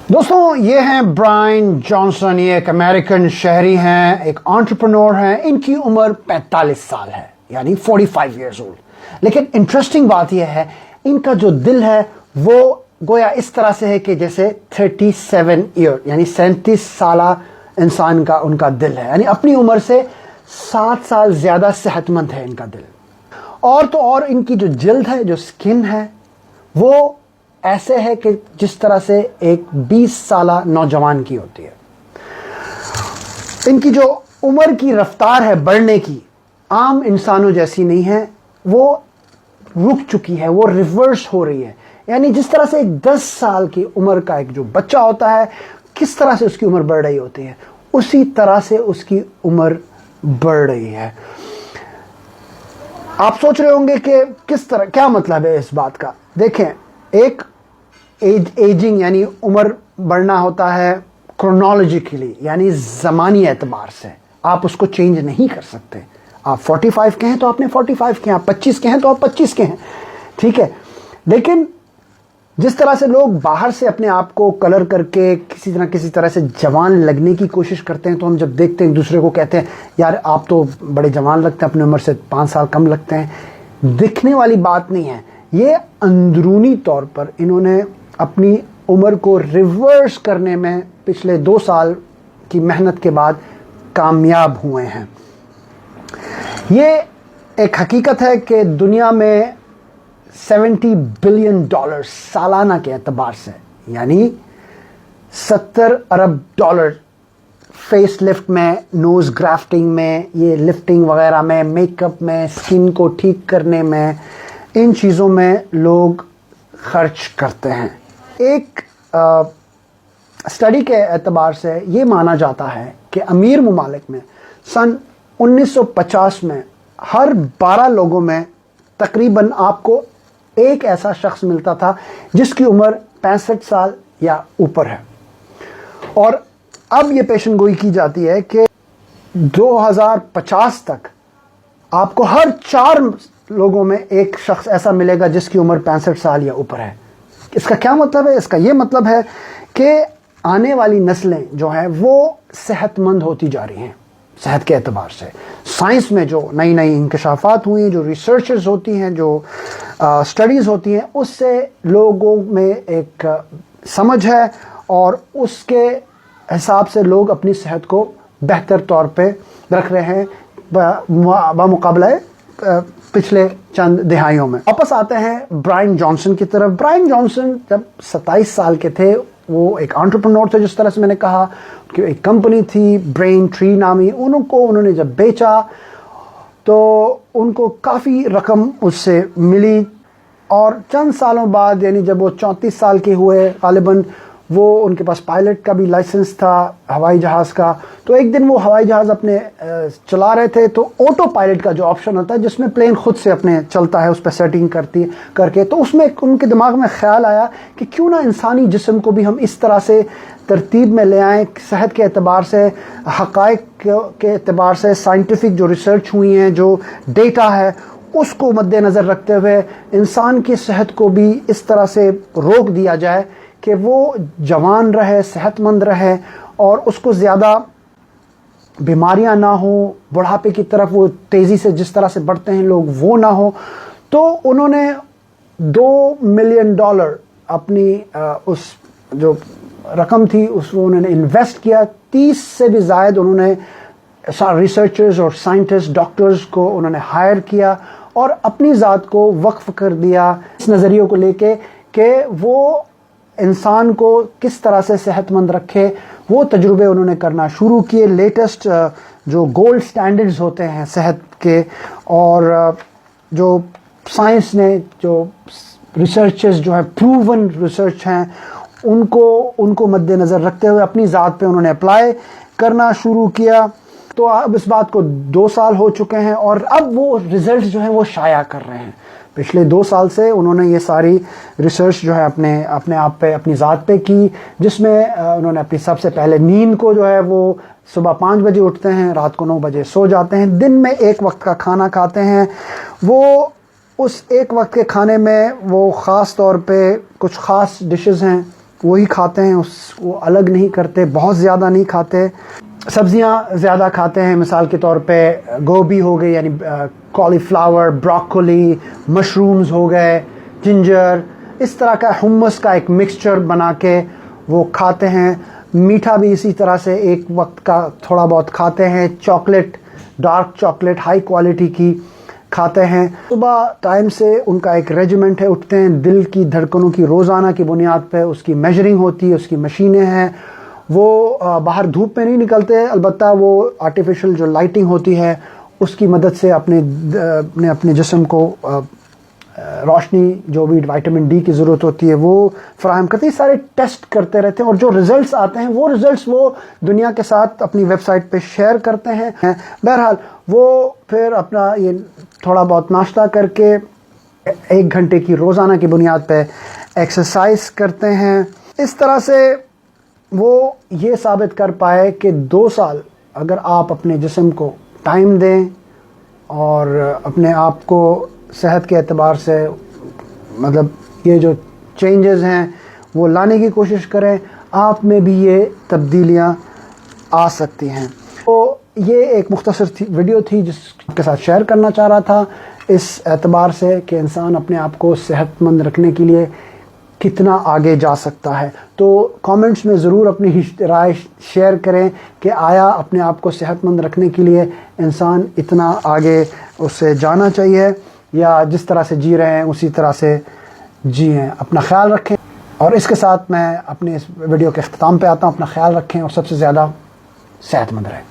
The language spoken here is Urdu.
دوستوں یہ ہیں برائن جانسن. یہ ایک امریکن شہری ہیں, ایک انٹرپرنور ہیں. ان کی عمر 45 سال ہے, یعنی 45 ایئرز اولڈ. لیکن انٹرسٹنگ بات یہ ہے ان کا جو دل ہے وہ گویا اس طرح سے ہے کہ جیسے 37 ایئر یعنی 37 سالہ انسان کا ان کا دل ہے, یعنی اپنی عمر سے 7 سال زیادہ صحت مند ہے ان کا دل. اور تو اور ان کی جو جلد ہے, جو سکن ہے, وہ ایسے ہے کہ جس طرح سے ایک 20 سالہ نوجوان کی ہوتی ہے. ان کی جو عمر کی رفتار ہے بڑھنے کی عام انسانوں جیسی نہیں ہے, وہ رک چکی ہے, وہ ریورس ہو رہی ہے. یعنی جس طرح سے ایک 10 سال کی عمر کا ایک جو بچہ ہوتا ہے, کس طرح سے اس کی عمر بڑھ رہی ہوتی ہے, اسی طرح سے اس کی عمر بڑھ رہی ہے. آپ سوچ رہے ہوں گے کہ کس طرح, کیا مطلب ہے اس بات کا. دیکھیں, ایک ایجنگ یعنی عمر بڑھنا ہوتا ہے کرونالوجیکلی, یعنی زمانی اعتبار سے. آپ اس کو چینج نہیں کر سکتے. آپ 45 کے ہیں تو آپ نے 45 کے ہیں, آپ 25 کے ہیں تو آپ 25 کے ہیں, ٹھیک ہے. لیکن جس طرح سے لوگ باہر سے اپنے آپ کو کلر کر کے کسی طرح سے جوان لگنے کی کوشش کرتے ہیں, تو ہم جب دیکھتے ہیں ایک دوسرے کو کہتے ہیں یار آپ تو بڑے جوان لگتے ہیں, اپنے عمر سے 5 سال کم لگتے ہیں. دکھنے والی بات نہیں ہے یہ, اندرونی طور پر انہوں نے اپنی عمر کو ریورس کرنے میں پچھلے 2 سال کی محنت کے بعد کامیاب ہوئے ہیں. یہ ایک حقیقت ہے کہ دنیا میں $70 بلین سالانہ کے اعتبار سے, یعنی 70 ارب ڈالر فیس لفٹ میں, نوز گرافٹنگ میں, یہ لفٹنگ وغیرہ میں, میک اپ میں, سکن کو ٹھیک کرنے میں, ان چیزوں میں لوگ خرچ کرتے ہیں. ایک اسٹڈی کے اعتبار سے یہ مانا جاتا ہے کہ امیر ممالک میں سن 1950 میں ہر 12 لوگوں میں تقریباً آپ کو ایک ایسا شخص ملتا تھا جس کی عمر 65 سال یا اوپر ہے. اور اب یہ پیشن گوئی کی جاتی ہے کہ 2050 تک آپ کو ہر 4 لوگوں میں ایک شخص ایسا ملے گا جس کی عمر 65 سال یا اوپر ہے. اس کا کیا مطلب ہے؟ اس کا یہ مطلب ہے کہ آنے والی نسلیں جو ہیں وہ صحت مند ہوتی جا رہی ہیں. صحت کے اعتبار سے سائنس میں جو نئی نئی انکشافات ہوئی ہیں, جو ریسرچز ہوتی ہیں, جو اسٹڈیز ہوتی ہیں, اس سے لوگوں میں ایک سمجھ ہے اور اس کے حساب سے لوگ اپنی صحت کو بہتر طور پہ رکھ رہے ہیں بمقابلہ پچھلے چند دہائیوں میں. واپس آتے ہیں برائن جانسن کی طرف. برائن جانسن جب 27 سال کے تھے, وہ ایک انٹرپرنور تھے, جس طرح سے میں نے کہا کہ ایک کمپنی تھی برین ٹری نامی, انہوں نے جب بیچا تو ان کو کافی رقم اس سے ملی. اور چند سالوں بعد, یعنی جب وہ 34 سال کے ہوئے غالباً, وہ ان کے پاس پائلٹ کا بھی لائسنس تھا ہوائی جہاز کا. تو ایک دن وہ ہوائی جہاز اپنے چلا رہے تھے, تو آٹو پائلٹ کا جو آپشن ہوتا ہے جس میں پلین خود سے اپنے چلتا ہے, اس پہ سیٹنگ کر کے, تو اس میں ان کے دماغ میں خیال آیا کہ کیوں نہ انسانی جسم کو بھی ہم اس طرح سے ترتیب میں لے آئیں, صحت کے اعتبار سے, حقائق کے اعتبار سے, سائنٹیفک جو ریسرچ ہوئی ہیں, جو ڈیٹا ہے, اس کو مد نظر رکھتے ہوئے انسان کی صحت کو بھی اس طرح سے روک دیا جائے کہ وہ جوان رہے, صحت مند رہے, اور اس کو زیادہ بیماریاں نہ ہوں, بڑھاپے کی طرف وہ تیزی سے جس طرح سے بڑھتے ہیں لوگ وہ نہ ہو. تو انہوں نے $2 ملین اپنی اس جو رقم تھی اس کو انہوں نے انویسٹ کیا. 30 سے بھی زائد انہوں نے ریسرچرز اور سائنٹسٹ, ڈاکٹرز کو انہوں نے ہائر کیا اور اپنی ذات کو وقف کر دیا اس نظریے کو لے کے کہ وہ انسان کو کس طرح سے صحت مند رکھے. وہ تجربے انہوں نے کرنا شروع کیے. لیٹسٹ جو گولڈ سٹینڈرڈز ہوتے ہیں صحت کے, اور جو سائنس نے جو ریسرچز جو ہیں پروون ریسرچ ہیں, ان کو مد نظر رکھتے ہوئے اپنی ذات پہ انہوں نے اپلائی کرنا شروع کیا. تو اب اس بات کو 2 سال ہو چکے ہیں اور اب وہ ریزلٹس جو ہیں وہ شائع کر رہے ہیں. پچھلے 2 سال سے انہوں نے یہ ساری ریسرچ جو ہے اپنے آپ پہ, اپنی ذات پہ کی, جس میں انہوں نے اپنی سب سے پہلے نیند کو جو ہے وہ صبح 5 بجے اٹھتے ہیں, رات کو 9 بجے سو جاتے ہیں, دن میں 1 وقت کا کھانا کھاتے ہیں. وہ اس 1 وقت کے کھانے میں وہ خاص طور پہ کچھ خاص ڈشز ہیں وہی کھاتے ہیں، اس کو الگ نہیں کرتے، بہت زیادہ نہیں کھاتے. سبزیاں زیادہ کھاتے ہیں، مثال کے طور پہ گوبھی ہو گئی یعنی کالی فلاور، بروکولی، مشرومز ہو گئے، جنجر، اس طرح کا ہمس کا ایک مکسچر بنا کے وہ کھاتے ہیں. میٹھا بھی اسی طرح سے ایک وقت کا تھوڑا بہت کھاتے ہیں. Chocolate, dark chocolate high quality کی کھاتے ہیں. صبح ٹائم سے ان کا ایک ریجیمنٹ ہے، اٹھتے ہیں، دل کی دھڑکنوں کی روزانہ کی بنیاد پہ اس کی میجرنگ ہوتی ہے، اس کی مشینیں ہیں. وہ باہر دھوپ میں نہیں نکلتے، البتہ وہ آرٹیفیشل جو لائٹنگ ہوتی ہے اس کی مدد سے اپنے جسم کو روشنی، جو بھی وائٹامن ڈی کی ضرورت ہوتی ہے وہ فراہم کرتے ہیں. سارے ٹیسٹ کرتے رہتے ہیں اور جو ریزلٹس آتے ہیں وہ ریزلٹس وہ دنیا کے ساتھ اپنی ویب سائٹ پہ شیئر کرتے ہیں. بہرحال وہ پھر اپنا یہ تھوڑا بہت ناشتہ کر کے 1 گھنٹے کی روزانہ کی بنیاد پہ ایکسرسائز کرتے ہیں. اس طرح سے وہ یہ ثابت کر پائے کہ 2 سال اگر آپ اپنے جسم کو ٹائم دیں اور اپنے آپ کو صحت کے اعتبار سے مطلب یہ جو چینجز ہیں وہ لانے کی کوشش کریں، آپ میں بھی یہ تبدیلیاں آ سکتی ہیں. تو یہ ایک مختصر ویڈیو تھی جس کے ساتھ شیئر کرنا چاہ رہا تھا اس اعتبار سے کہ انسان اپنے آپ کو صحت مند رکھنے کے لیے کتنا آگے جا سکتا ہے. تو کامنٹس میں ضرور اپنی رائے شیئر کریں کہ آیا اپنے آپ کو صحت مند رکھنے کے لیے انسان اتنا آگے اسے جانا چاہیے یا جس طرح سے جی رہے ہیں اسی طرح سے جئیں. اپنا خیال رکھیں. اور اس کے ساتھ میں اپنے اس ویڈیو کے اختتام پہ آتا ہوں. اپنا خیال رکھیں اور سب سے زیادہ صحت مند رہیں.